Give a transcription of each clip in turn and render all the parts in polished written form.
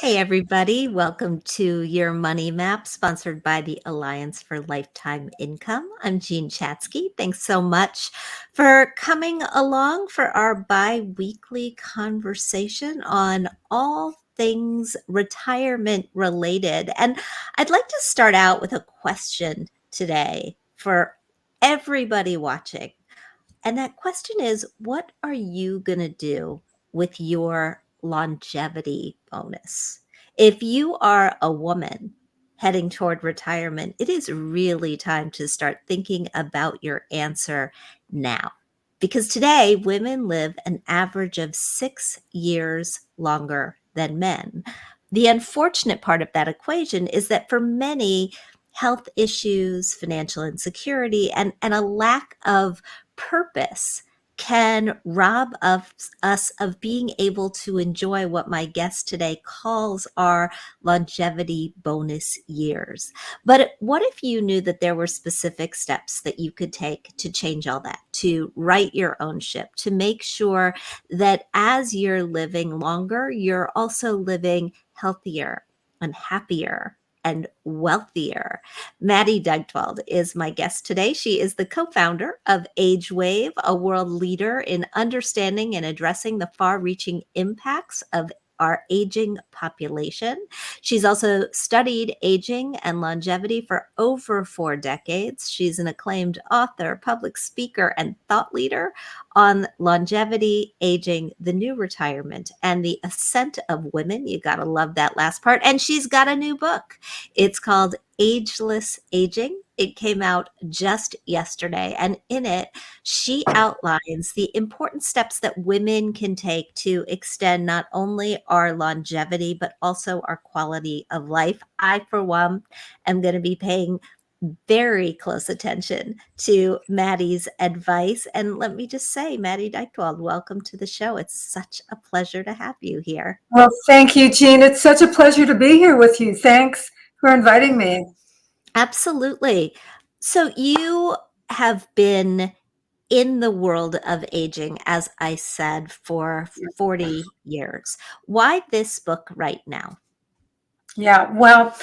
Hey, everybody. Welcome to Your Money Map, sponsored by the Alliance for Lifetime Income. I'm Jean Chatzky. Thanks so much for coming along for our bi-weekly conversation on all things retirement related. And I'd like to start out with a question today for everybody watching. And that question is, what are you going to do with your longevity bonus? If you are a woman heading toward retirement, it is really time to start thinking about your answer now. Because today, women live an average of 6 years longer than men. The unfortunate part of that equation is that for many, health issues, financial insecurity, and a lack of purpose can rob us of being able to enjoy what my guest today calls our longevity bonus years. But what if you knew that there were specific steps that you could take to change all that, to right your own ship, to make sure that as you're living longer, you're also living healthier and happier and wealthier? Maddy Dychtwald is my guest today. She is the co-founder of AgeWave, a world leader in understanding and addressing the far-reaching impacts of our aging population. She's also studied aging and longevity for over 4 decades. She's an acclaimed author, public speaker, and thought leader on longevity, aging, the new retirement, and the ascent of women. You got to love that last part. And she's got a new book. It's called Ageless Aging. It came out just yesterday, and in it, she outlines the important steps that women can take to extend not only our longevity, but also our quality of life. I, for one, am going to be paying very close attention to Maddy's advice. And let me just say, Maddy Dychtwald, welcome to the show. It's such a pleasure to have you here. Well, thank you, Jean. It's such a pleasure to be here with you. Thanks for inviting me. Absolutely. So you have been in the world of aging, as I said, for 40 years. Why this book right now? Yeah, well,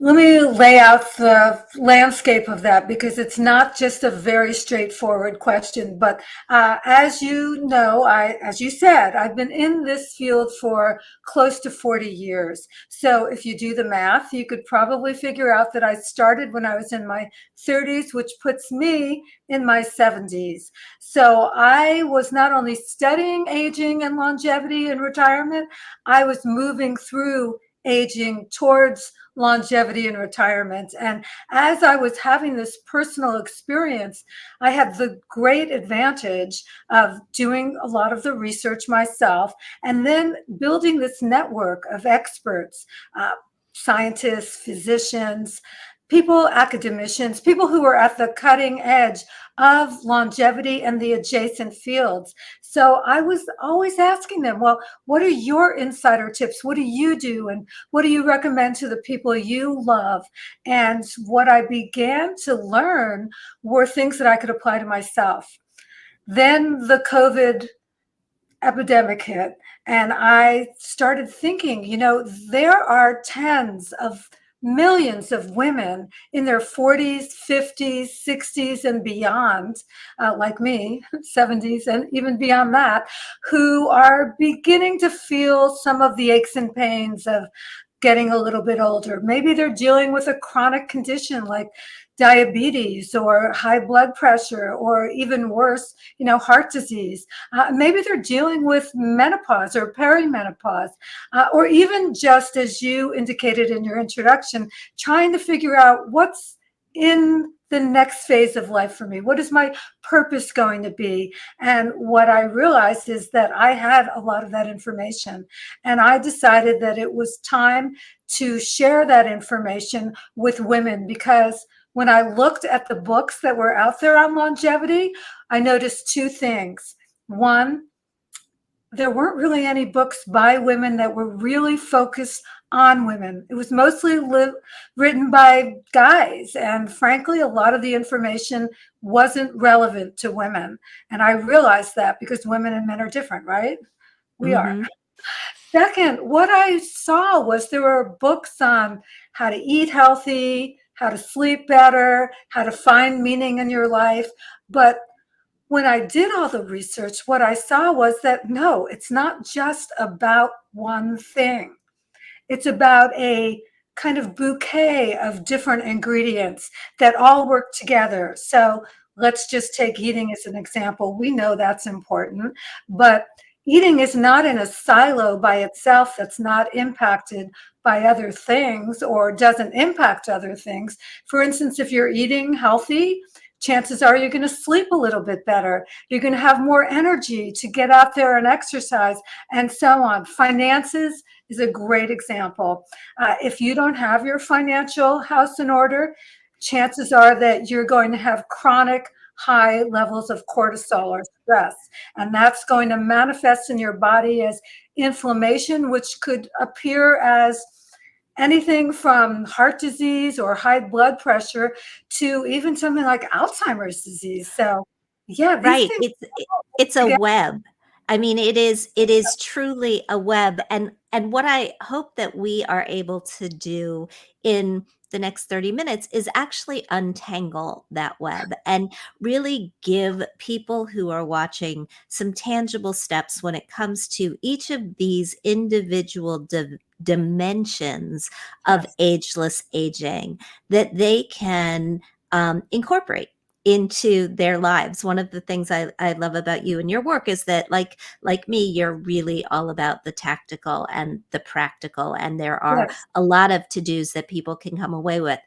let me lay out the landscape of that because it's not just a very straightforward question. But as you know, as you said, I've been in this field for close to 40 years. So if you do the math, you could probably figure out that I started when I was in my 30s, which puts me in my 70s. So I was not only studying aging and longevity and retirement, I was moving through aging towards longevity and retirement. And as I was having this personal experience, I had the great advantage of doing a lot of the research myself and then building this network of experts, scientists, physicians, people, academicians, people who are at the cutting edge of longevity and the adjacent fields. So I was always asking them, well, what are your insider tips? What do you do? And what do you recommend to the people you love? And what I began to learn were things that I could apply to myself. Then the COVID epidemic hit, and I started thinking, there are tens of millions of women in their 40s, 50s, 60s, and beyond, like me, 70s, and even beyond that, who are beginning to feel some of the aches and pains of getting a little bit older. Maybe they're dealing with a chronic condition like diabetes or high blood pressure, or even worse, heart disease. Maybe they're dealing with menopause or perimenopause, or even, just as you indicated in your introduction, trying to figure out what's in the next phase of life for me. What is my purpose going to be? And what I realized is that I had a lot of that information. And I decided that it was time to share that information with women, because when I looked at the books that were out there on longevity, I noticed two things. One, there weren't really any books by women that were really focused on women. It was mostly written by guys. And frankly, a lot of the information wasn't relevant to women. And I realized that because women and men are different, right? We are. Mm-hmm. second, what I saw was there were books on how to eat healthy, how to sleep better, how to find meaning in your life. But when I did all the research, what I saw was that no, it's not just about one thing. It's about a kind of bouquet of different ingredients that all work together. So let's just take eating as an example. We know that's important, but eating is not in a silo by itself that's not impacted by other things or doesn't impact other things. For instance, if you're eating healthy, chances are you're going to sleep a little bit better. You're going to have more energy to get out there and exercise and so on. Finances is a great example. If you don't have your financial house in order, chances are that you're going to have chronic high levels of cortisol or stress. And that's going to manifest in your body as inflammation, which could appear as anything from heart disease or high blood pressure to even something like Alzheimer's disease. So, yeah, these Right. things It's a together. web. I mean, it is truly a web. And what I hope that we are able to do in the next 30 minutes is actually untangle that web and really give people who are watching some tangible steps when it comes to each of these individual dimensions of Yes, ageless aging that they can incorporate into their lives. One of the things I love about you and your work is that like me, you're really all about the tactical and the practical. And there are yes. a lot of to-dos that people can come away with.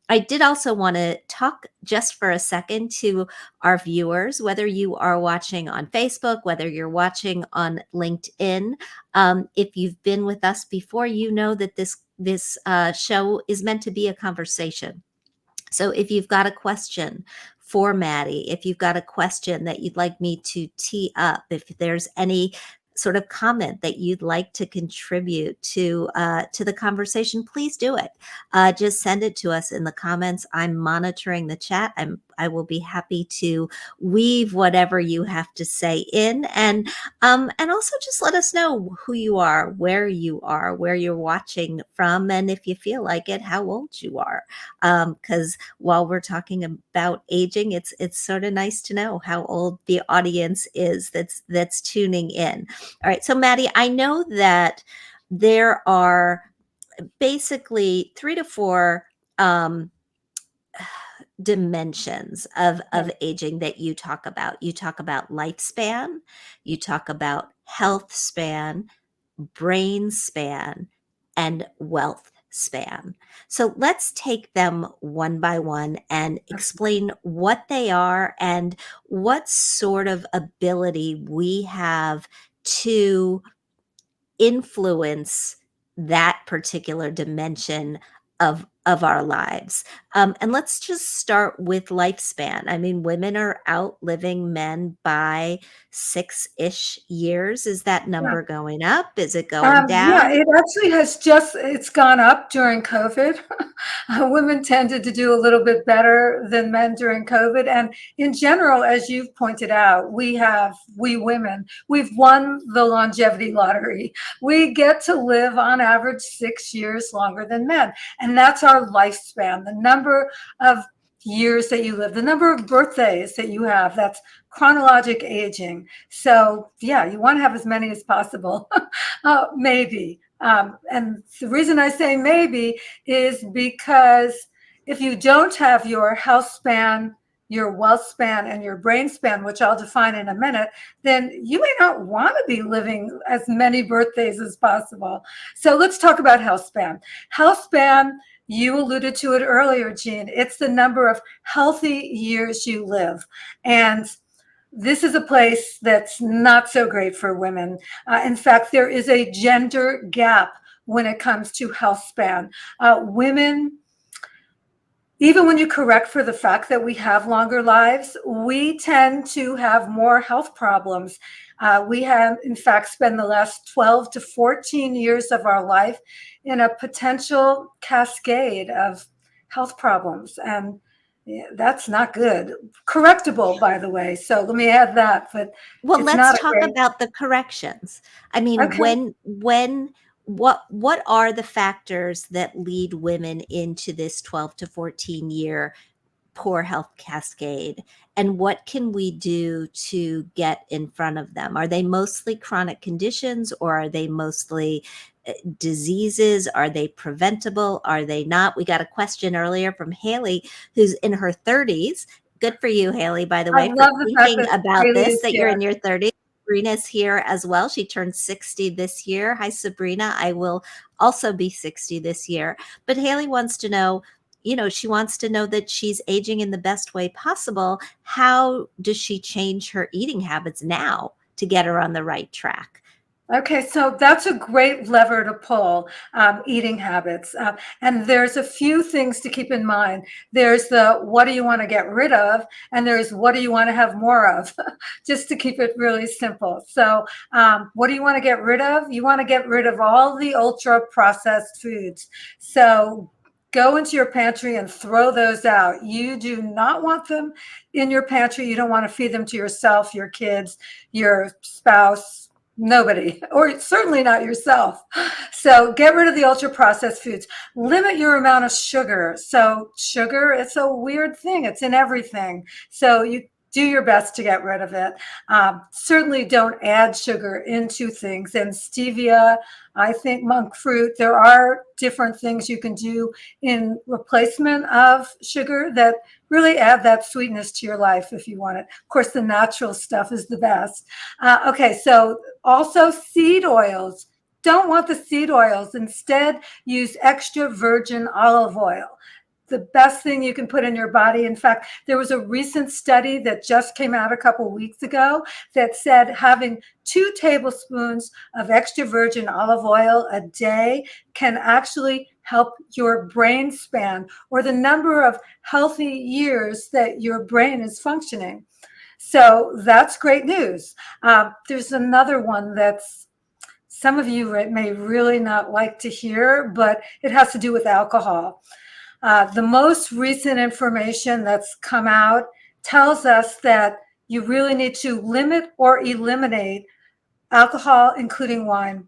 I did also want to talk just for a second to our viewers, whether you are watching on Facebook, whether you're watching on LinkedIn. If you've been with us before, you know that this show is meant to be a conversation. So if you've got a question for Maddy, if you've got a question that you'd like me to tee up, if there's any sort of comment that you'd like to contribute to the conversation, please do it. Just send it to us in the comments. I'm monitoring the chat. I will be happy to weave whatever you have to say in, and also just let us know who you are, where you're watching from, and if you feel like it, how old you are. Because while we're talking about aging, it's sort of nice to know how old the audience is that's tuning in. All right, so Maddy, I know that there are basically 3 to 4 um, dimensions of Yes. aging that you talk about. You talk about lifespan, you talk about health span, brain span, and wealth span. So let's take them one by one and explain what they are and what sort of ability we have to influence that particular dimension of our lives. And let's just start with lifespan. I mean, women are outliving men by 6-ish years. Is that Yeah. number going up? Is it going Yeah, down? it actually it's gone up during COVID. Women tended to do a little bit better than men during COVID. And in general, as you've pointed out, we women, we've won the longevity lottery. We get to live on average 6 years longer than men. And that's our lifespan, the number of years that you live, the number of birthdays that you have. That's chronologic aging. So yeah, you want to have as many as possible. Maybe. And the reason I say maybe is because if you don't have your health span, your wealth span, and your brain span, which I'll define in a minute, then you may not want to be living as many birthdays as possible. So let's talk about health span. Health span, you alluded to it earlier, Jean. It's the number of healthy years you live. And this is a place that's not so great for women. In fact, there is a gender gap when it comes to health span. Women, even when you correct for the fact that we have longer lives, we tend to have more health problems. We have, in fact, spent the last 12 to 14 years of our life in a potential cascade of health problems. And Yeah, that's not good. Correctable, by the way. So let me add that, but Well, it's let's not a talk great. about the corrections. I mean, Okay. what are the factors that lead women into this 12 to 14 year poor health cascade, and what can we do to get in front of them? Are they mostly chronic conditions, or are they mostly diseases? Are they preventable? Are they not? We got a question earlier from Haley, who's in her 30s. Good for you, Haley, by the I way, for love the fact thinking that about Haley this, is that you're here. in your 30s. Sabrina's here as well. She turned 60 this year. Hi, Sabrina. I will also be 60 this year. But Haley wants to know, she wants to know that she's aging in the best way possible. How does she change her eating habits now to get her on the right track? Okay, so that's a great lever to pull, eating habits. And there's a few things to keep in mind. There's the what do you want to get rid of, and there's what do you want to have more of, just to keep it really simple. So, what do you want to get rid of? You want to get rid of all the ultra processed foods. So, go into your pantry and throw those out. You do not want them in your pantry. You don't want to feed them to yourself, your kids, your spouse, nobody, or certainly not yourself. So get rid of the ultra processed foods. Limit your amount of sugar. So sugar, it's a weird thing. It's in everything. So you do your best to get rid of it. Certainly don't add sugar into things. And stevia, I think monk fruit, there are different things you can do in replacement of sugar that really add that sweetness to your life if you want it. Of course, the natural stuff is the best. Okay, so also seed oils. Don't want the seed oils. Instead, use extra virgin olive oil. The best thing you can put in your body. In fact, there was a recent study that just came out a couple weeks ago that said having 2 tablespoons of extra virgin olive oil a day can actually help your brain span, or the number of healthy years that your brain is functioning. So that's great news. There's another one that's some of you may really not like to hear, but it has to do with alcohol. The most recent information that's come out tells us that you really need to limit or eliminate alcohol, including wine.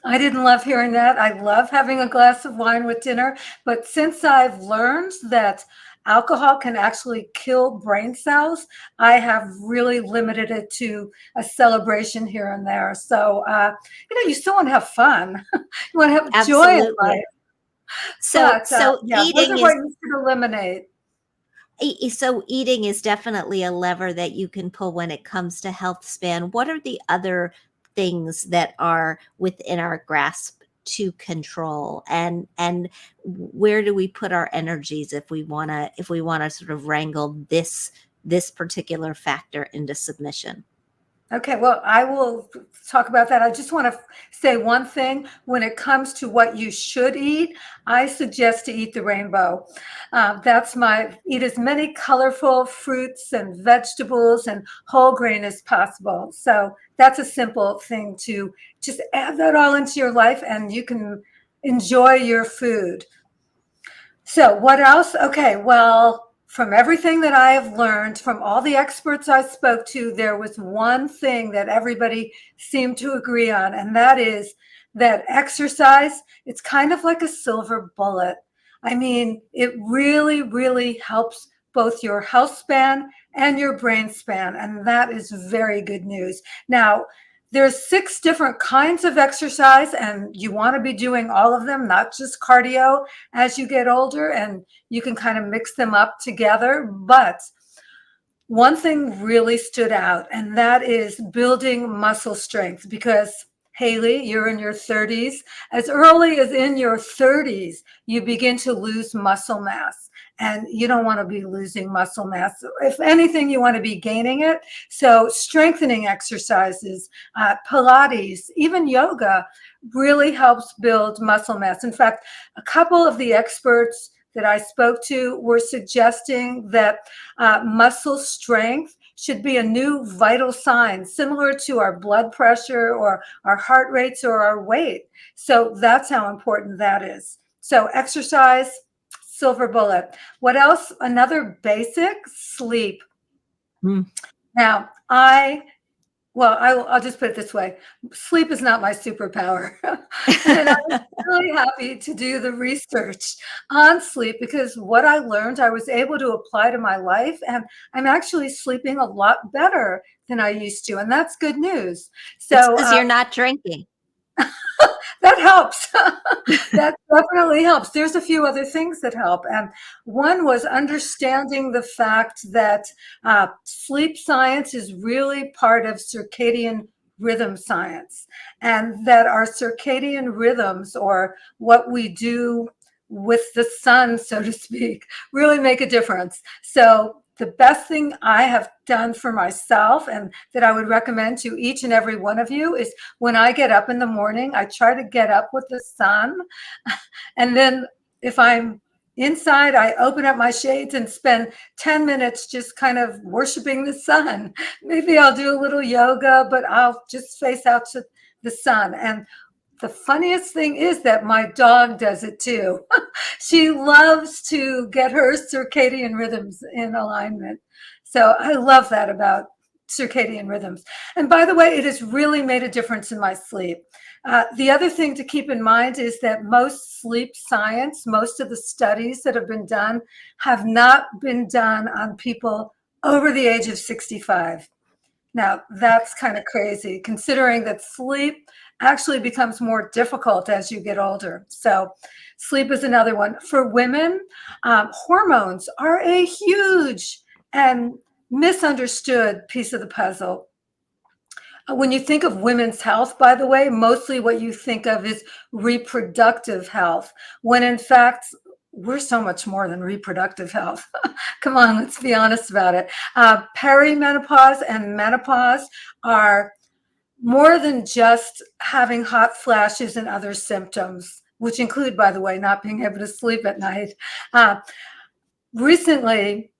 I didn't love hearing that. I love having a glass of wine with dinner. But since I've learned that alcohol can actually kill brain cells, I have really limited it to a celebration here and there. So, you still want to have fun. You want to have joy in life. Absolutely. So, But so yeah, those eating are what is you should eliminate. so eating is definitely a lever that you can pull when it comes to health span. What are the other things that are within our grasp to control, and where do we put our energies if we want to sort of wrangle this particular factor into submission? Okay, well, I will talk about that. I just want to say one thing. When it comes to what you should eat, I suggest to eat the rainbow. Eat as many colorful fruits and vegetables and whole grain as possible. So that's a simple thing to just add that all into your life and you can enjoy your food. So what else? Okay, well, from everything that I have learned from all the experts I spoke to, there was one thing that everybody seemed to agree on, and that is that exercise, it's kind of like a silver bullet. I mean, it really, really helps both your health span and your brain span, and that is very good news. Now, there's 6 different kinds of exercise, and you want to be doing all of them, not just cardio as you get older, and you can kind of mix them up together. But one thing really stood out, and that is building muscle strength. Because Haley, you're in your 30s. As early as in your 30s, you begin to lose muscle mass. And you don't want to be losing muscle mass. If anything, you want to be gaining it. So, strengthening exercises, Pilates, even yoga really helps build muscle mass. In fact, a couple of the experts that I spoke to were suggesting that muscle strength should be a new vital sign, similar to our blood pressure or our heart rates or our weight. So that's how important that is. So exercise, silver bullet. What else? Another basic, sleep. Mm. Now, I'll just put it this way. Sleep is not my superpower. And I was really happy to do the research on sleep because what I learned, I was able to apply to my life, and I'm actually sleeping a lot better than I used to, and that's good news. It's So, because you're not drinking. that helps. That definitely helps. There's a few other things that help. And one was understanding the fact that sleep science is really part of circadian rhythm science, and that our circadian rhythms, or what we do with the sun, so to speak, really make a difference. So the best thing I have done for myself and that I would recommend to each and every one of you is when I get up in the morning, I try to get up with the sun. And then if I'm inside, I open up my shades and spend 10 minutes just kind of worshiping the sun. Maybe I'll do a little yoga, but I'll just face out to the sun. And the funniest thing is that my dog does it too. She loves to get her circadian rhythms in alignment. So I love that about circadian rhythms. And by the way, it has really made a difference in my sleep. The other thing to keep in mind is that most sleep science, most of the studies that have been done, have not been done on people over the age of 65. Now, that's kind of crazy, considering that sleep actually becomes more difficult as you get older. So, sleep is another one. For women, hormones are a huge and misunderstood piece of the puzzle. When you think of women's health, by the way, mostly what you think of is reproductive health, when in fact, we're so much more than reproductive health. Come on, let's be honest about it. Perimenopause and menopause are more than just having hot flashes and other symptoms, which include, by the way, not being able to sleep at night. Uh, Recently,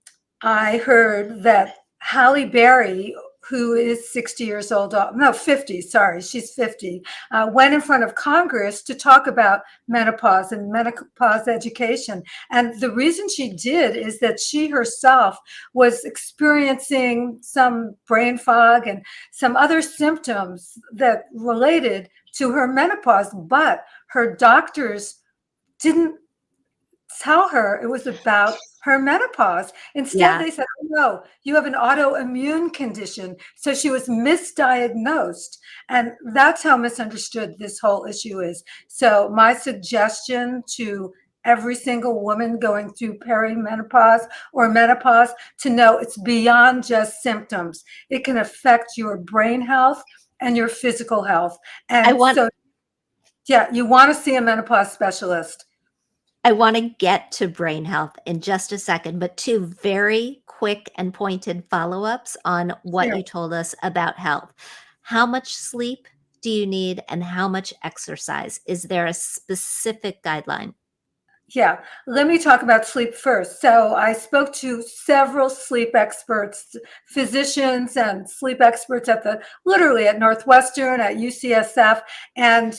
I heard that Halle Berry, who is 60 years old, no, 50, sorry, she's 50, went in front of Congress to talk about menopause and menopause education. And the reason she did is that she herself was experiencing some brain fog and some other symptoms that related to her menopause, but her doctors didn't tell her it was about her menopause. Instead, Yeah. they said, oh, no, you have an autoimmune condition. So she was misdiagnosed. And that's how misunderstood this whole issue is. So, my suggestion to every single woman going through perimenopause or menopause to know it's beyond just symptoms, it can affect your brain health and your physical health. I And want so, yeah, you want to see a menopause specialist. I want to get to brain health in just a second, but two very quick and pointed follow-ups on what Sure. you told us about health. How much sleep do you need and how much exercise? Is there a specific guideline? Yeah, let me talk about sleep first. So I spoke to several sleep experts, physicians and sleep experts literally at Northwestern, at UCSF, and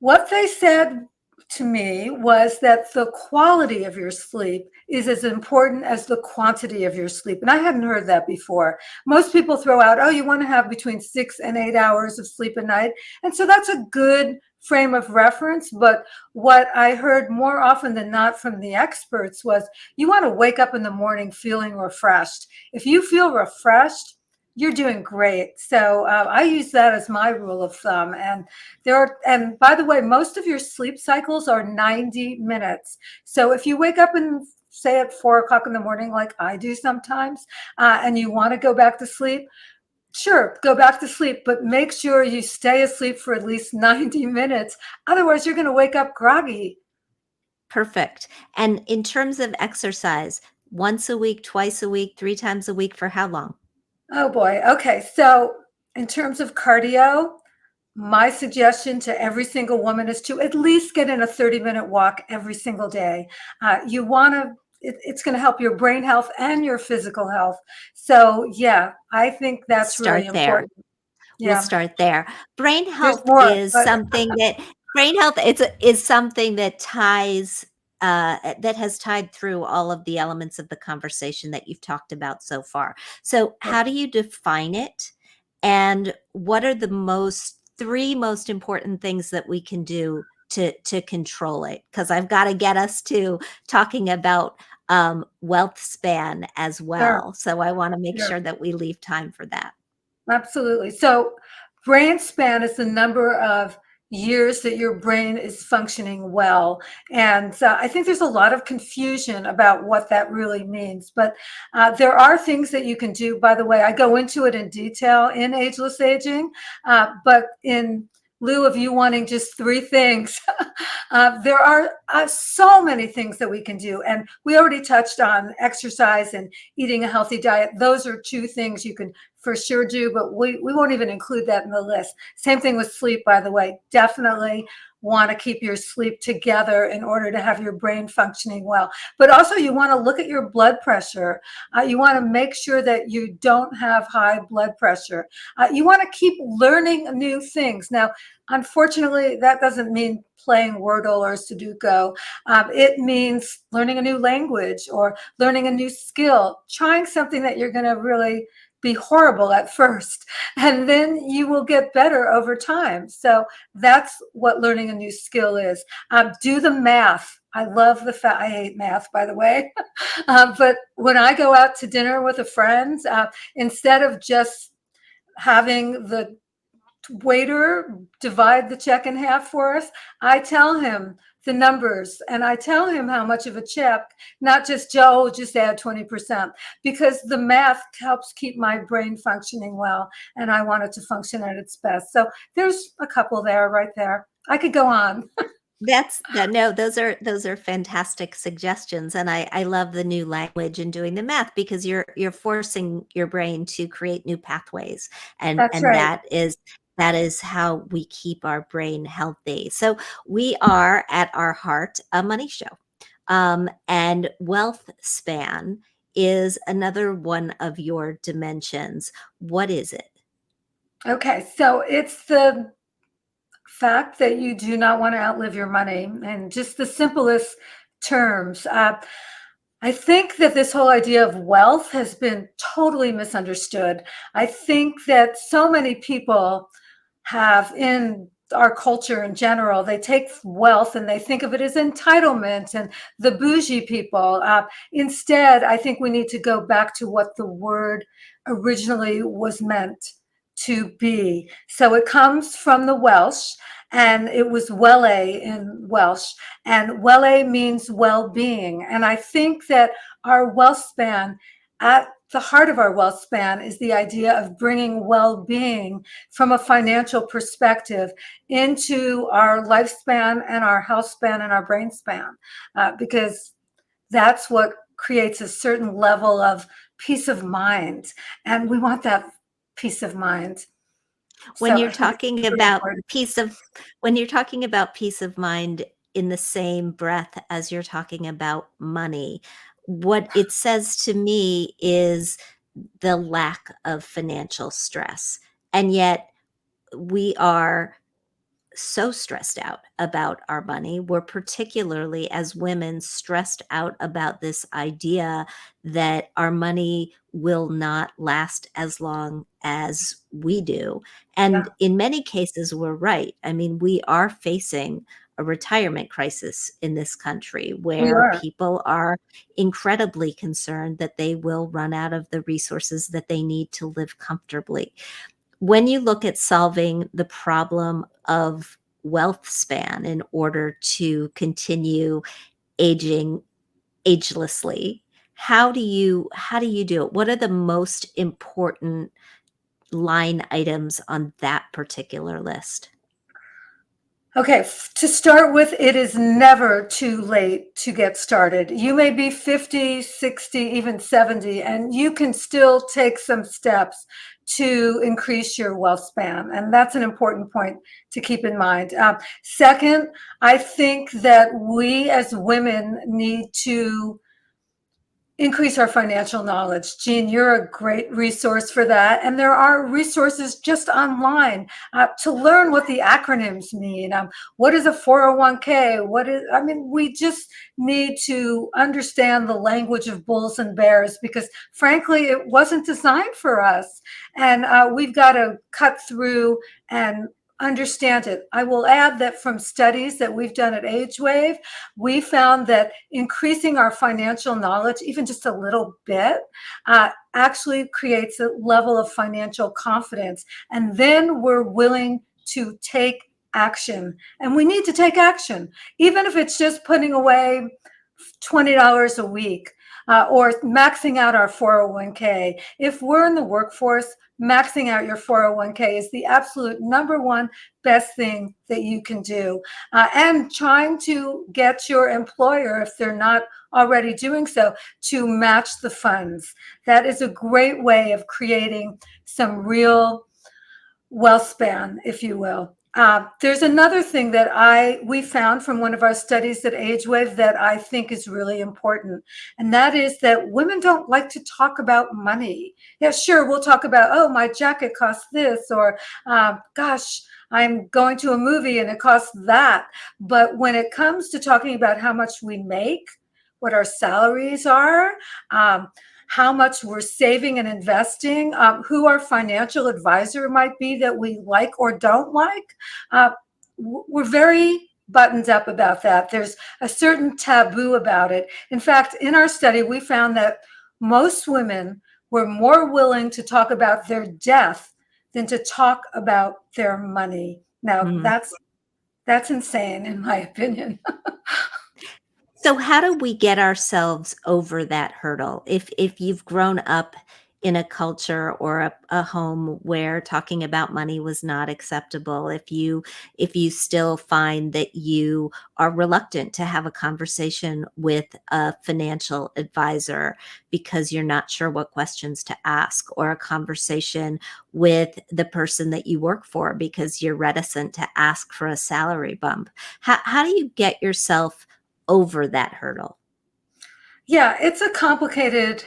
what they said to me was that the quality of your sleep is as important as the quantity of your sleep. And I hadn't heard that before. Most people throw out, oh, you want to have between 6 and 8 hours of sleep a night. And so that's a good frame of reference. But what I heard more often than not from the experts was you want to wake up in the morning feeling refreshed. If you feel refreshed, you're doing great. So I use that as my rule of thumb. And by the way, most of your sleep cycles are 90 minutes. So if you wake up and say at 4 o'clock in the morning, like I do sometimes, and you want to go back to sleep, sure, go back to sleep, but make sure you stay asleep for at least 90 minutes. Otherwise, you're going to wake up groggy. Perfect. And in terms of exercise, once a week, twice a week, 3 times a week for how long? Oh boy. Okay. So in terms of cardio, my suggestion to every single woman is to at least get in a 30-minute walk every single day. You want to, it's going to help your brain health and your physical health. So, yeah, I think that's really Start there. important. We'll Yeah, start there. Brain there's health more, is but something that brain health is something that ties that has tied through all of the elements of the conversation that you've talked about so far. So, how do you define it? And what are the three most important things that we can do to control it? Because I've got to get us to talking about wealth span as Sure, well. So I want to make sure. sure that we leave time for that. Absolutely. So brain span is the number of years that your brain is functioning well. And I think there's a lot of confusion about what that really means. But there are things that you can do. By the way, I go into it in detail in Ageless Aging, but in lieu of you wanting just three things, there are so many things that we can do. And we already touched on exercise and eating a healthy diet. Those are two things you can for sure do, but we won't even include that in the list. Same thing with sleep, by the way. Definitely want to keep your sleep together in order to have your brain functioning well. But also you want to look at your blood pressure. You want to make sure that you don't have high blood pressure. You want to keep learning new things. Now, unfortunately, that doesn't mean playing Wordle or Sudoku. It means learning a new language or learning a new skill, trying something that you're going to really be horrible at first, and then you will get better over time. So that's what learning a new skill is. Do the math. I love the fact I hate math, by the way. But when I go out to dinner with a friend, instead of just having the waiter divide the check in half for us, I tell him the numbers and I tell him how much of a check, not just Joe, just add 20%, because the math helps keep my brain functioning well and I want it to function at its best. So there's a couple there right there. I could go on. That's that no, those are fantastic suggestions. And I love the new language and doing the math because you're forcing your brain to create new pathways. That's And right. that is how we keep our brain healthy. So we are at our heart a money show. And wealth span is another one of your dimensions. What is it? Okay, so it's the fact that you do not want to outlive your money, and just the simplest terms. I think that this whole idea of wealth has been totally misunderstood. I think that so many people have in our culture in general, they take wealth and they think of it as entitlement and the bougie people. Instead, I think we need to go back to what the word originally was meant to be. So it comes from the Welsh, and it was wele in Welsh, and wele means well-being. And I think that our wealth span, at the heart of our wealth span, is the idea of bringing well-being from a financial perspective into our lifespan and our health span and our brain span, because that's what creates a certain level of peace of mind. And we want that peace of mind. When So you're I think it's talking very about important. when you're talking about peace of mind in the same breath as you're talking about money, what it says to me is the lack of financial stress. And yet we are so stressed out about our money. We're particularly, as women, stressed out about this idea that our money will not last as long as we do. And Yeah, in many cases, we're right. I mean, we are facing a retirement crisis in this country we where are. people are incredibly concerned that they will run out of the resources that they need to live comfortably. When you look at solving the problem of wealth span in order to continue aging agelessly, how do you do it? What are the most important line items on that particular list? Okay, to start with, it is never too late to get started. You may be 50, 60, even 70, and you can still take some steps to increase your wealth span. And that's an important point to keep in mind. Second, I think that we as women need to increase our financial knowledge. Jean, you're a great resource for that. And there are resources just online to learn what the acronyms mean. What is a 401k? We just need to understand the language of bulls and bears because frankly, it wasn't designed for us. And we've got to cut through and understand it. I will add that from studies that we've done at AgeWave, we found that increasing our financial knowledge, even just a little bit, actually creates a level of financial confidence. And then we're willing to take action. And we need to take action, even if it's just putting away $20 a week. Or maxing out our 401k. If we're in the workforce, maxing out your 401k is the absolute number one best thing that you can do. And trying to get your employer, if they're not already doing so, to match the funds. That is a great way of creating some real wealth span, if you will. There's another thing that we found from one of our studies at AgeWave that I think is really important, and that is that women don't like to talk about money. Yeah, sure, we'll talk about, oh, my jacket costs this, or gosh, I'm going to a movie and it costs that. But when it comes to talking about how much we make, what our salaries are, how much we're saving and investing, who our financial advisor might be that we like or don't like. We're very buttoned up about that. There's a certain taboo about it. In fact, in our study, we found that most women were more willing to talk about their death than to talk about their money. Now, that's insane, in my opinion. So how do we get ourselves over that hurdle? If you've grown up in a culture or a home where talking about money was not acceptable, if you still find that you are reluctant to have a conversation with a financial advisor because you're not sure what questions to ask, or a conversation with the person that you work for because you're reticent to ask for a salary bump, how do you get yourself over that hurdle? Yeah, it's a complicated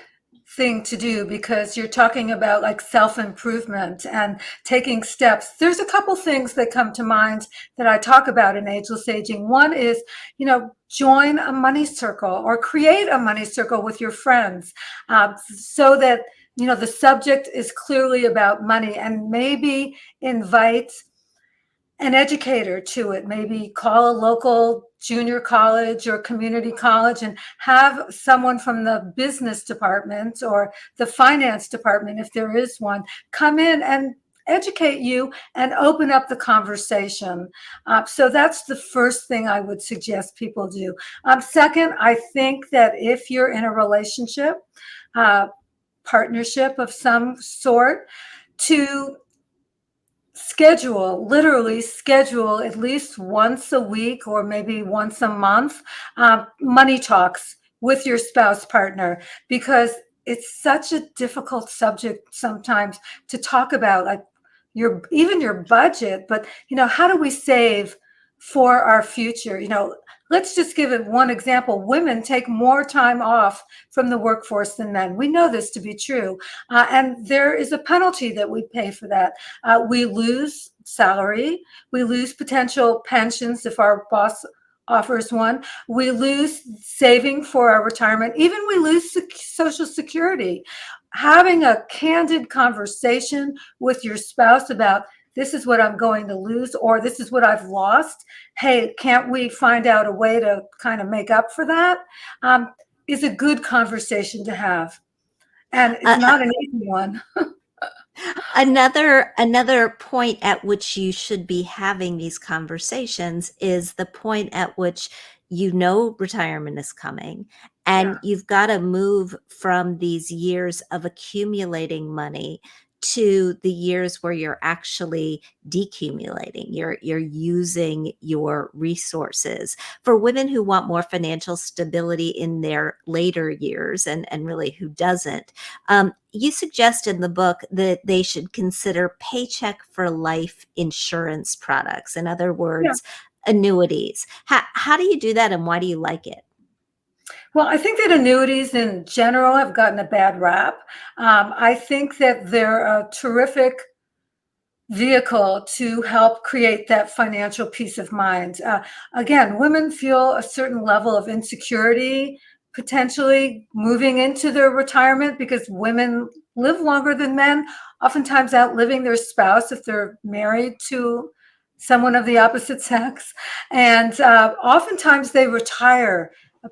thing to do because you're talking about like self-improvement and taking steps. There's a couple things that come to mind that I talk about in Ageless Aging. One is, join a money circle or create a money circle with your friends, so that, the subject is clearly about money, and maybe invite an educator to it. Maybe call a local junior college or community college and have someone from the business department or the finance department, if there is one, come in and educate you and open up the conversation. So that's the first thing I would suggest people do. Second, I think that if you're in a relationship, partnership of some sort, to literally schedule at least once a week or maybe once a month, money talks with your spouse partner, because it's such a difficult subject sometimes to talk about, like even your budget. But how do we save for our future? Let's just give it one example. Women take more time off from the workforce than men. We know this to be true. And there is a penalty that we pay for that. We lose salary. We lose potential pensions if our boss offers one. We lose saving for our retirement. Even we lose Social Security. Having a candid conversation with your spouse about, this is what I'm going to lose, or this is what I've lost. Hey, can't we find out a way to kind of make up for that? Is a good conversation to have. And it's Uh, not an easy one. another point at which you should be having these conversations is the point at which retirement is coming, and Yeah. you've got to move from these years of accumulating money to the years where you're actually decumulating, you're using your resources. For women who want more financial stability in their later years, and really who doesn't, you suggest in the book that they should consider paycheck for life insurance products. In other Yeah. words, annuities. How do you do that, and why do you like it? Well, I think that annuities in general have gotten a bad rap. I think that they're a terrific vehicle to help create that financial peace of mind. Again, women feel a certain level of insecurity potentially moving into their retirement because women live longer than men, oftentimes outliving their spouse if they're married to someone of the opposite sex. And oftentimes they retire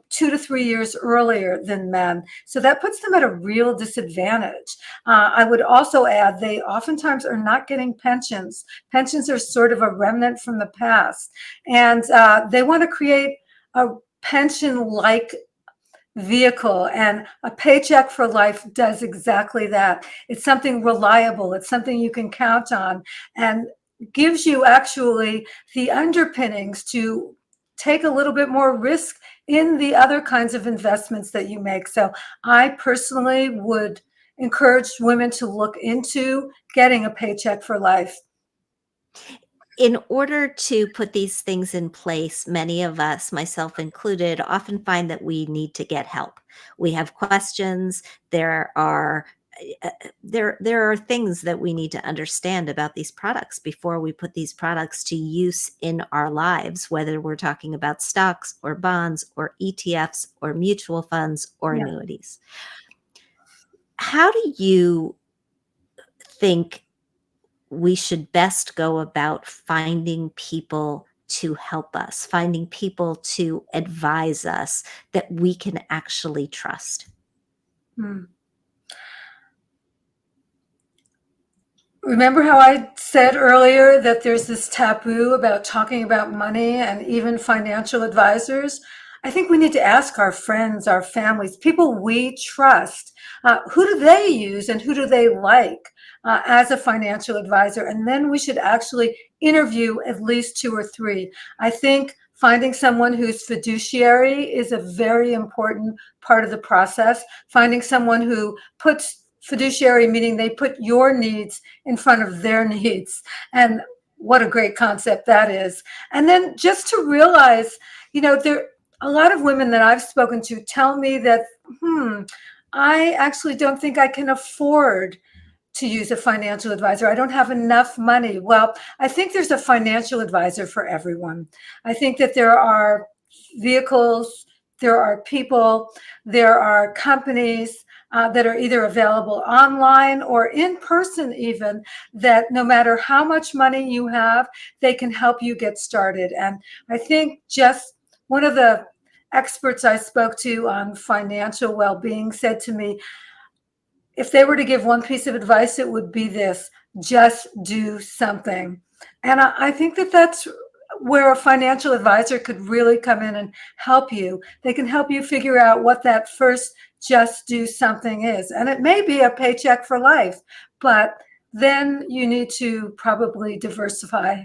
2 to 3 years earlier than men. So that puts them at a real disadvantage. I would also add they oftentimes are not getting pensions. Pensions are sort of a remnant from the past. And they want to create a pension like vehicle, and a paycheck for life does exactly that. It's something reliable, it's something you can count on, and gives you actually the underpinnings to take a little bit more risk in the other kinds of investments that you make. So I personally would encourage women to look into getting a paycheck for life. In order to put these things in place, many of us, myself included, often find that we need to get help. We have questions. There are things that we need to understand about these products before we put these products to use in our lives, whether we're talking about stocks or bonds or ETFs or mutual funds or Yeah. annuities. How do you think we should best go about finding people to help us, finding people to advise us that we can actually trust? Hmm. Remember how I said earlier that there's this taboo about talking about money and even financial advisors? I think we need to ask our friends, our families, people we trust, who do they use and who do they like as a financial advisor? And then we should actually interview at least two or three. I think finding someone who's fiduciary is a very important part of the process. Finding someone who puts fiduciary, meaning they put your needs in front of their needs. And what a great concept that is. And then just to realize, there a lot of women that I've spoken to tell me that, I actually don't think I can afford to use a financial advisor. I don't have enough money. Well, I think there's a financial advisor for everyone. I think that there are vehicles, there are people, there are companies that are either available online or in person, even, that no matter how much money you have, they can help you get started. And I think just one of the experts I spoke to on financial well being said to me, if they were to give one piece of advice, it would be this: just do something. And I think that that's where a financial advisor could really come in and help you. They can help you figure out what that first just do something is. And it may be a paycheck for life, but then you need to probably diversify.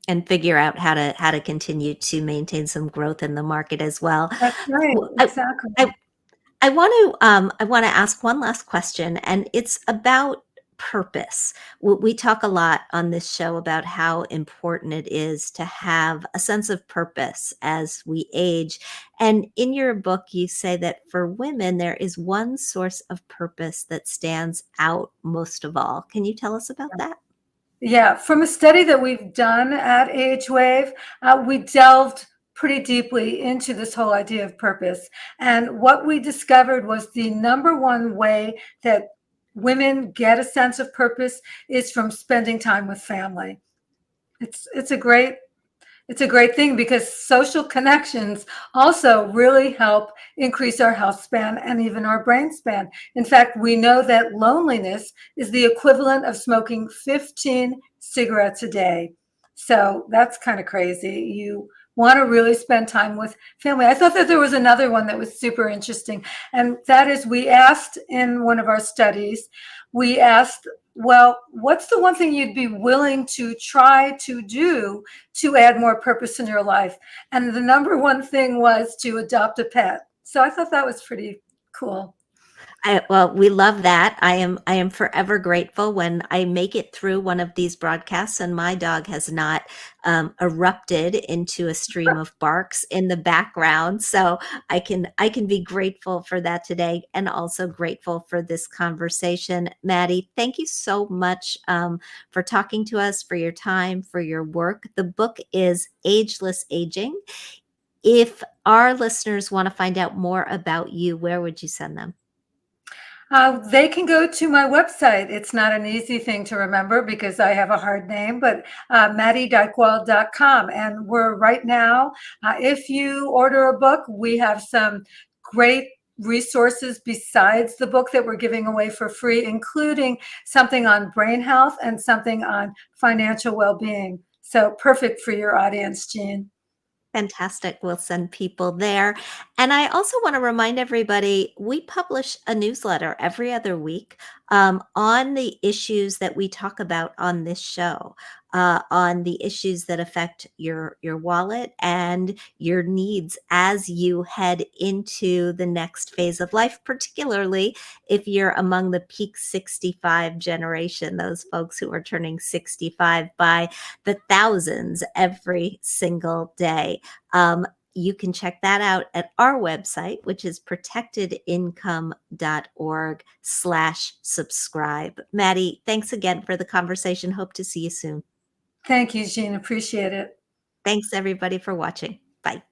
And figure out how to continue to maintain some growth in the market as well. That's right, W- I, exactly. I, I want to ask one last question, and it's about purpose. We talk a lot on this show about how important it is to have a sense of purpose as we age. And in your book, you say that for women, there is one source of purpose that stands out most of all. Can you tell us about that? Yeah, from a study that we've done at AgeWave, we delved pretty deeply into this whole idea of purpose. And what we discovered was the number one way that women get a sense of purpose is from spending time with family. It's a great thing because social connections also really help increase our health span and even our brain span. In fact, we know that loneliness is the equivalent of smoking 15 cigarettes a day. So that's kind of crazy. You want to really spend time with family. I thought that there was another one that was super interesting, and that is we asked in one of our studies, we asked, well, what's the one thing you'd be willing to try to do to add more purpose in your life? And the number one thing was to adopt a pet. So I thought that was pretty cool. Well, we love that. I am forever grateful when I make it through one of these broadcasts and my dog has not erupted into a stream of barks in the background. So I can be grateful for that today, and also grateful for this conversation. Maddy, thank you so much for talking to us, for your time, for your work. The book is Ageless Aging. If our listeners want to find out more about you, where would you send them? They can go to my website. It's not an easy thing to remember because I have a hard name, but maddy.dychtwald.com. And we're right now, if you order a book, we have some great resources besides the book that we're giving away for free, including something on brain health and something on financial well-being. So perfect for your audience, Jean. Fantastic. We'll send people there. And I also want to remind everybody we publish a newsletter every other week on the issues that we talk about on this show, on the issues that affect your wallet and your needs as you head into the next phase of life, particularly if you're among the peak 65 generation, those folks who are turning 65 by the thousands every single day. You can check that out at our website, which is protectedincome.org/subscribe. Maddy, thanks again for the conversation. Hope to see you soon. Thank you, Jean. Appreciate it. Thanks everybody for watching. Bye.